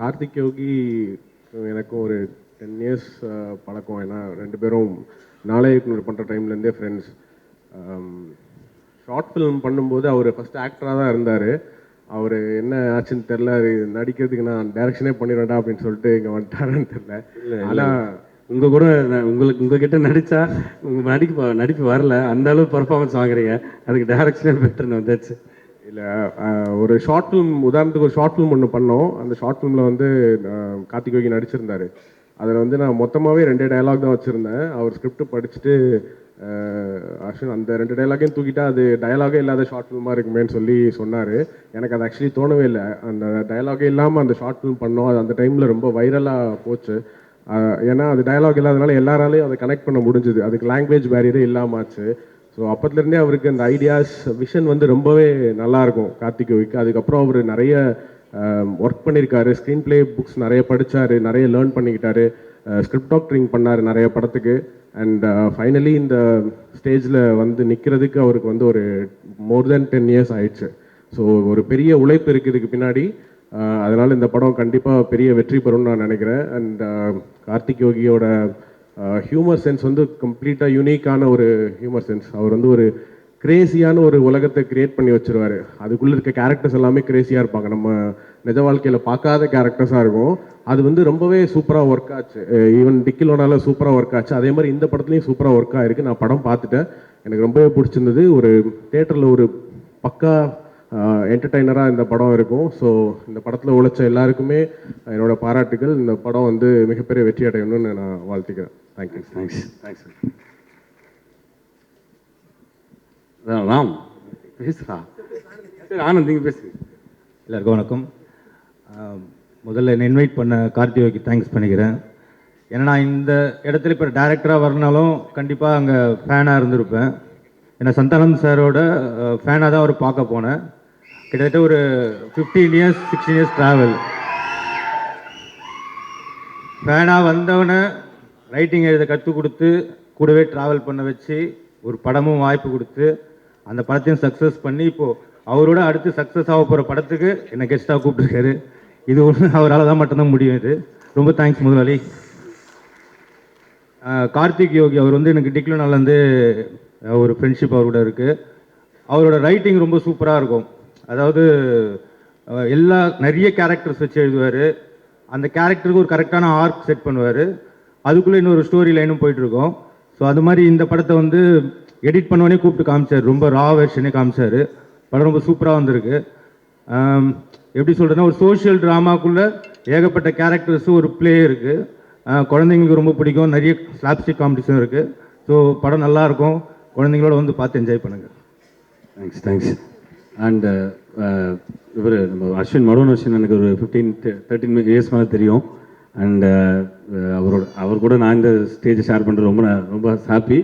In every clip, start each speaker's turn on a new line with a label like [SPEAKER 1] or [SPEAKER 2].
[SPEAKER 1] கார்த்திக் யோகி எனக்கும் ஒரு 10 இயர்ஸ் பழக்கம். ஏன்னா 2 பேரும் நாளே இக்னோர் பண்ணுற டைம்லேருந்தே ஃப்ரெண்ட்ஸ். ஷார்ட் ஃபிலிம் பண்ணும்போது அவர் ஃபஸ்ட் ஆக்டராக தான் இருந்தார். அவர் என்ன ஆச்சுன்னு தெரில, நடிக்கிறதுக்கு நான் டைரக்ஷனே பண்ணிடுவேன்டா அப்படின்னு சொல்லிட்டு இங்கே வந்துட்டாருன்னு தெரில. ஆனால்
[SPEAKER 2] உங்கள் கூட உங்ககிட்ட நடித்தா உங்கள் நடிப்பு வரல, அந்த அளவு பர்ஃபார்மன்ஸ் வாங்குறீங்க, அதுக்கு டைரக்ஷனே பெட்டர்னு வந்துச்சு.
[SPEAKER 1] இல்லை, ஒரு ஷார்ட் ஃபிலிம், உதாரணத்துக்கு ஒரு ஷார்ட் ஃபிலிம் ஒன்று பண்ணோம். அந்த ஷார்ட் ஃபிலிமில் வந்து கார்த்திக் யோகி நடிச்சிருந்தார். அதில் வந்து நான் மொத்தமாகவே 2 டயலாக் தான் வச்சுருந்தேன். அவர் ஸ்கிரிப்ட் படிச்சுட்டு ஆக்சுவலி அந்த 2 டயலாகையும் தூக்கிட்டா அது டயலாகே இல்லாத ஷார்ட் ஃபிலிமாக இருக்குமேன்னு சொல்லி சொன்னார். எனக்கு அது ஆக்சுவலி தோணவே இல்லை. அந்த டயலாகே இல்லாமல் அந்த ஷார்ட் ஃபிலிம் பண்ணோம். அது அந்த டைமில் ரொம்ப வைரலாக போச்சு. ஏன்னா அது டயலாக் இல்லாதனால எல்லாராலையும் அதை கனெக்ட் பண்ண முடிஞ்சுது. அதுக்கு லாங்குவேஜ் பேரியரே இல்லாமல் ஆச்சு. ஸோ அப்போத்துலேருந்தே அவருக்கு அந்த ஐடியாஸ் விஷன் வந்து ரொம்பவே நல்லாயிருக்கும் கார்த்திக் யோகிக்கு. அதுக்கப்புறம் அவர் நிறைய ஒர்க் பண்ணியிருக்காரு. ஸ்க்ரீன் பிளே புக்ஸ் நிறைய படித்தார், நிறைய லேர்ன் பண்ணிக்கிட்டாரு, ஸ்கிரிப்ட் டாக்டரிங் பண்ணார் நிறைய படத்துக்கு. அண்ட் ஃபைனலி இந்த ஸ்டேஜில் வந்து நிற்கிறதுக்கு அவருக்கு வந்து ஒரு மோர் தென் 10 இயர்ஸ் ஆயிடுச்சு. ஸோ ஒரு பெரிய உழைப்பு இருக்குது இதுக்கு பின்னாடி. அதனால் இந்த படம் கண்டிப்பாக பெரிய வெற்றி பெறும்னு நான் நினைக்கிறேன். அண்ட் கார்த்திக் யோகியோட ஹியூமர் சென்ஸ் வந்து கம்ப்ளீட்டாக யூனிக்கான ஒரு ஹியூமர் சென்ஸ். அவர் வந்து ஒரு கிரேசியான ஒரு உலகத்தை கிரியேட் பண்ணி வச்சுருவார். அதுக்குள்ளே இருக்க கேரக்டர்ஸ் எல்லாமே கிரேசியாக இருப்பாங்க. நம்ம நிஜ வாழ்க்கையில் பார்க்காத கேரக்டர்ஸாக இருக்கும். அது வந்து ரொம்பவே சூப்பராக ஒர்க் ஆச்சு. ஈவன் டிக்கிலோனால சூப்பராக ஒர்க் ஆச்சு. அதே மாதிரி இந்த படத்துலையும் சூப்பராக ஒர்க் ஆகிருக்கு. நான் படம் பார்த்துட்டேன், எனக்கு ரொம்பவே பிடிச்சிருந்தது. ஒரு தேட்டரில் ஒரு பக்கா என்டர்டெய்னராக இந்த படம் இருக்கும். ஸோ இந்த படத்தில் உழைச்ச எல்லாருக்குமே என்னோட பாராட்டுகள். இந்த படம் வந்து மிகப்பெரிய வெற்றி அடையணும்னு நான் வாழ்த்துக்கிறேன். தேங்க்யூ.
[SPEAKER 2] தேங்க்ஸ். ராம் பேசுகிறா. சரி ஆனந்த், நீங்கள் பேசுங்க.
[SPEAKER 3] எல்லாருக்கும் வணக்கம். முதல்ல என்னை இன்வைட் பண்ண கார்த்திக் யோகிக்கு தேங்க்ஸ் பண்ணிக்கிறேன். ஏன்னா நான் இந்த இடத்துல இப்போ டேரக்டராக வரனாலும் கண்டிப்பாக அங்கே ஃபேனாக இருந்திருப்பேன். ஏன்னா சந்தானம் சாரோட ஃபேனாக தான் அவர் பார்க்க போனேன். கிட்டத்தட்ட ஒரு 15 இயர்ஸ் 16 இயர்ஸ் ட்ராவல். ஃபேனாக வந்தவனை ரைட்டிங் எழுத கற்றுக் கொடுத்து கூடவே ட்ராவல் பண்ண வச்சு ஒரு படமும் வாய்ப்பு கொடுத்து அந்த படத்தையும் சக்ஸஸ் பண்ணி இப்போது அவரோட அடுத்து சக்ஸஸ் ஆக போகிற படத்துக்கு என்னை கெஸ்ட்டாக கூப்பிட்டுருக்காரு. இது ஒன்று அவரால் தான் மட்டும்தான் முடியும். இது ரொம்ப தேங்க்ஸ் முதலாளி. கார்த்திக் யோகி அவர் வந்து எனக்கு டிக்லோனாலேருந்து ஒரு ஃப்ரெண்ட்ஷிப் அவர் கூட இருக்குது. அவரோட ரைட்டிங் ரொம்ப சூப்பராக இருக்கும். அதாவது நிறைய கேரக்டர்ஸ் வச்சு எழுதுவார். அந்த கேரக்டருக்கு ஒரு கரெக்டான ஆர்க் செட் பண்ணுவார். அதுக்குள்ளே இன்னொரு ஸ்டோரி லைனும் போயிட்டுருக்கோம். ஸோ அது மாதிரி இந்த படத்தை வந்து எடிட் பண்ணவனே கூப்பிட்டு காமிச்சார். ரொம்ப ரா வெர்ஷனே காமிச்சார். படம் ரொம்ப சூப்பராக வந்திருக்கு. எப்படி சொல்கிறதுனா, ஒரு சோஷியல் ட்ராமாக்குள்ளே ஏகப்பட்ட கேரக்டர்ஸும் ஒரு ப்ளே இருக்குது. குழந்தைங்களுக்கு ரொம்ப பிடிக்கும். நிறைய ஸ்லாப்ஸ்டிக் காம்படிஷன் இருக்குது. ஸோ படம் நல்லாயிருக்கும். குழந்தைங்களோட வந்து பார்த்து என்ஜாய் பண்ணுங்கள்.
[SPEAKER 2] தேங்க்ஸ். அண்ட் இவர் நம்ம மனோன் அஸ்வின் எனக்கு ஒரு 15-13 இயர்ஸ் மேலே தெரியும். அண்ட் அவர் கூட நான் இந்த ஸ்டேஜை ஷேர் பண்ணுறது ரொம்ப ஹாப்பி.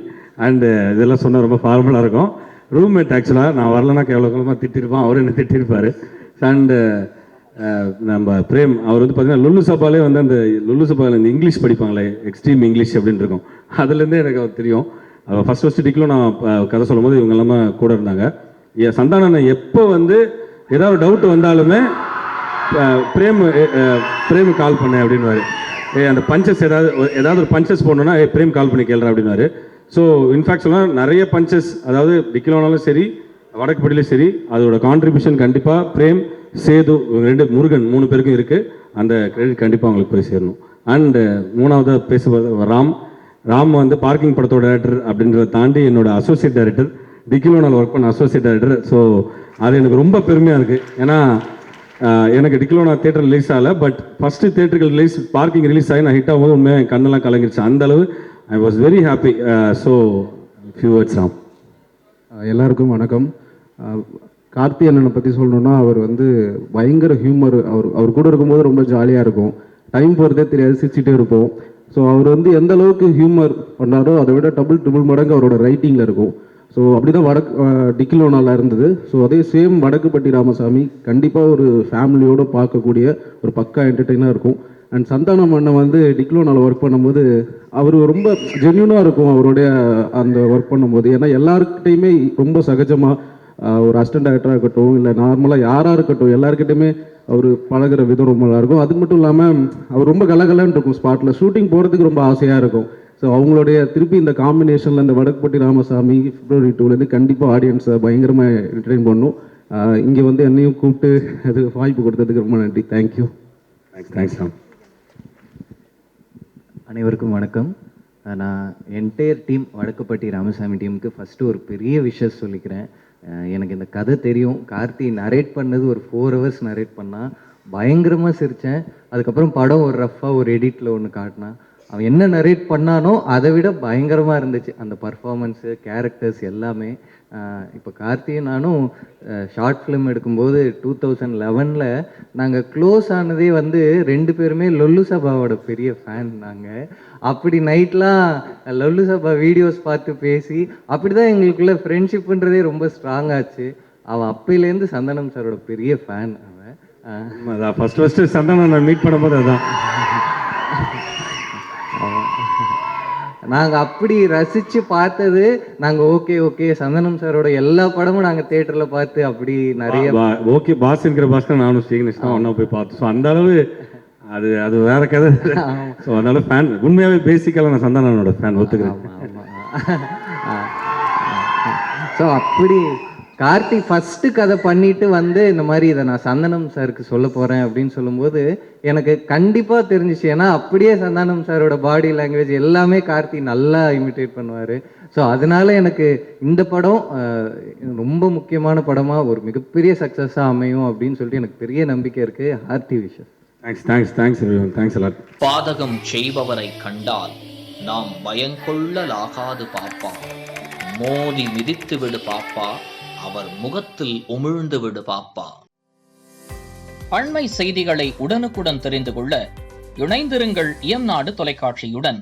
[SPEAKER 2] அண்டு இதெல்லாம் சொன்னால் ரொம்ப ஃபார்மலாக இருக்கும். ரூம்மேட் ஆக்சுவலாக நான் வரலன்னா கேவலமாக திட்டிருப்பான், அவர் என்ன திட்டிருப்பார். அண்டு நம்ம பிரேம் அவர் வந்து பார்த்தீங்கன்னா லுல்லு சபாலே வந்து அந்த லுல்லு சபாவில் இந்த இங்கிலீஷ் படிப்பாங்களே, எக்ஸ்ட்ரீம் இங்கிலீஷ் அப்படின்னு இருக்கும். அதுலேருந்தே எனக்கு அவர் தெரியும். ஃபஸ்ட்டு டிக்கிலும் நான் கதை சொல்லும் போது இவங்க எல்லாமே கூட இருந்தாங்க. சந்தானனை எப்போ வந்து ஏதாவது டவுட் வந்தாலுமே பிரேம் கால் பண்ணேன் அப்படின்வாரு. அந்த பஞ்சஸ் ஏதாவது ஒரு பஞ்சஸ் போடணுன்னா பிரேம் கால் பண்ணி கேள்றேன் அப்படின்வாரு. ஸோ இன்ஃபேக்ட் சொன்னால் நிறைய பஞ்சஸ், அதாவது டிக்கிலோனாலும் சரி வடக்குப்படியிலும் சரி, அதோட கான்ட்ரிபியூஷன் கண்டிப்பாக பிரேம், சேது, 2 முருகன் 3 பேருக்கும் இருக்குது. அந்த கிரெடிட் கண்டிப்பாக அவங்களுக்கு போய் சேரணும். அண்டு மூணாவதாக பேசுவது ராம் வந்து பார்க்கிங் படத்தோட டைரக்டர் அப்படின்றத தாண்டி என்னோட அசோசியேட் டைரக்டர், டிக்கிலோனால் ஒர்க் பண்ண அசோசியேட் டைரக்டர். ஸோ அது எனக்கு ரொம்ப பெருமையாக இருக்குது. ஏன்னா எனக்கு டிக்கிலோனா தேட்டர் ரிலீஸ் ஆகலை, பட் ஃபஸ்ட்டு தேட்டருக்கு பார்க்கிங் ரிலீஸ் ஆகி நான் ஹிட் ஆகும்போது உண்மையாக என் கண்ணெல்லாம் கலங்கிருச்சு. அந்தளவு I was very happy. So few words Ram.
[SPEAKER 4] எல்லாருக்கும் வணக்கம். கார்த்தி அண்ணனை பற்றி சொல்லணுன்னா, அவர் வந்து பயங்கர ஹியூமர். அவர் கூட இருக்கும்போது ரொம்ப ஜாலியாக இருக்கும். டைம் போகிறதே தெரியாது, சிரிச்சிட்டே இருப்போம். ஸோ அவர் வந்து எந்த அளவுக்கு ஹியூமர் பண்ணாரோ அதை விட டபுள் மடங்கு அவரோட ரைட்டிங்கில் இருக்கும். ஸோ அப்படி தான் டிக்கிலோனால இருந்தது. ஸோ அதே சேம் வடக்குப்பட்டி ராமசாமி கண்டிப்பாக ஒரு ஃபேமிலியோடு பார்க்கக்கூடிய ஒரு பக்கா என்டர்டெய்னாக இருக்கும். அண்ட் சந்தானம் அண்ணன் வந்து டிக்லோனால ஒர்க் பண்ணும்போது அவர் ரொம்ப ஜென்யூனாக இருக்கும் அவருடைய அந்த ஒர்க் பண்ணும்போது. ஏன்னா எல்லாருக்கிட்டையுமே ரொம்ப சகஜமாக ஒரு அசிஸ்டன்ட் டைரக்டராக இருக்கட்டும், இல்லை நார்மலாக யாராக இருக்கட்டும், எல்லாருக்கிட்டையுமே அவர் பழகுற விதம் ரொம்ப நல்லா இருக்கும். அது மட்டும் இல்லாமல் அவர் ரொம்ப கலகலன்னு இருக்கும் ஸ்பாட்டில். ஷூட்டிங் போகிறதுக்கு ரொம்ப ஆசையாக இருக்கும். ஸோ அவங்களுடைய திருப்பி இந்த காம்பினேஷனில் இந்த வடக்குப்பட்டி ராமசாமி February 2 கண்டிப்பாக ஆடியன்ஸை பயங்கரமாக என்டர்டெயின் பண்ணும். இங்கே வந்து என்னையும் கூப்பிட்டு அது வாய்ப்பு கொடுத்ததுக்கு ரொம்ப நன்றி. தேங்க்யூ.
[SPEAKER 2] தேங்க்ஸ் ராம்.
[SPEAKER 5] அனைவருக்கும் வணக்கம். நான் என்டையர் டீம் வடக்குப்பட்டி ராமசாமி டீமுக்கு ஃபஸ்ட்டு ஒரு பெரிய விஷயம் சொல்லிக்கிறேன். எனக்கு இந்த கதை தெரியும். கார்த்தி நரேட் பண்ணது ஒரு 4 hours நரேட் பண்ணால் பயங்கரமாக சிரித்தேன். அதுக்கப்புறம் படம் ஒரு ரஃப்பாக ஒரு எடிட்டில் ஒன்று காட்டினான். அவன் என்ன நரேட் பண்ணானோ அதை விட பயங்கரமாக இருந்துச்சு அந்த பர்ஃபார்மன்ஸு, கேரக்டர்ஸ் எல்லாமே. இப்போ கார்த்தியும் நானும் ஷார்ட் ஃபிலிம் எடுக்கும்போது 2011 நாங்கள் க்ளோஸ் ஆனதே வந்து 2 பேருமே லொல்லு சபாவோட பெரிய ஃபேன். நாங்கள் அப்படி நைட்லாம் லொல்லு சபா வீடியோஸ் பார்த்து பேசி அப்படி தான் எங்களுக்குள்ள ஃப்ரெண்ட்ஷிப்புன்றதே ரொம்ப ஸ்ட்ராங் ஆச்சு. அவன் அப்பையிலேருந்து சந்தனம் சாரோட பெரிய ஃபேன் அவன்.
[SPEAKER 2] அதான் ஃபஸ்ட்டு சந்தானம் நான் மீட் பண்ணும்போது அதான்
[SPEAKER 5] நாங்கள் அப்படி ரசித்து பார்த்தது. நாங்கள் ஓகே சந்தனம் சாரோட எல்லா படமும் நாங்கள் தேட்டரில் பார்த்து அப்படி நிறைய
[SPEAKER 2] ஓகே பாஸ்ங்கிற பாஸ்க்கு நானும் ஸ்ரீகணேஷ் தான் ஒன்றா போய் பார்த்தோம். ஸோ அந்த அளவு அது அது வேற கதை. ஸோ அதனால ஃபேன் உண்மையாகவே பேசிக்கலாக நான் சந்தானனோட ஃபேன் ஒத்துக்கிறேன்.
[SPEAKER 5] ஸோ அப்படி கார்த்தி ஃபஸ்ட்டு கதை பண்ணிட்டு வந்து இந்த மாதிரி இதை நான் சந்தனம் சாருக்கு சொல்ல போகிறேன் அப்படின்னு சொல்லும்போது எனக்கு கண்டிப்பாக தெரிஞ்சிச்சு. ஏன்னா அப்படியே சந்தானம் சாரோட பாடி லாங்குவேஜ் எல்லாமே கார்த்தி நல்லா இமிட்டேட் பண்ணுவார். ஸோ அதனால எனக்கு இந்த படம் ரொம்ப முக்கியமான படமாக ஒரு மிகப்பெரிய சக்ஸஸாக அமையும் அப்படின்னு சொல்லிட்டு எனக்கு பெரிய நம்பிக்கை இருக்குது. Hearty wishes.
[SPEAKER 2] Thanks everyone. Thanks a lot.
[SPEAKER 6] பாதகம் செய்பவரை கண்டால் நாம் பயங்கொள்ளலாகாது பாப்பா, மோதி மிதித்து விடு பாப்பா, அவர் முகத்தில் உமிழ்ந்து விடு பாப்பா. அண்மை செய்திகளை உடனுக்குடன் தெரிந்து கொள்ள இணைந்திருங்கள் இயம்நாடு தொலைக்காட்சியுடன்.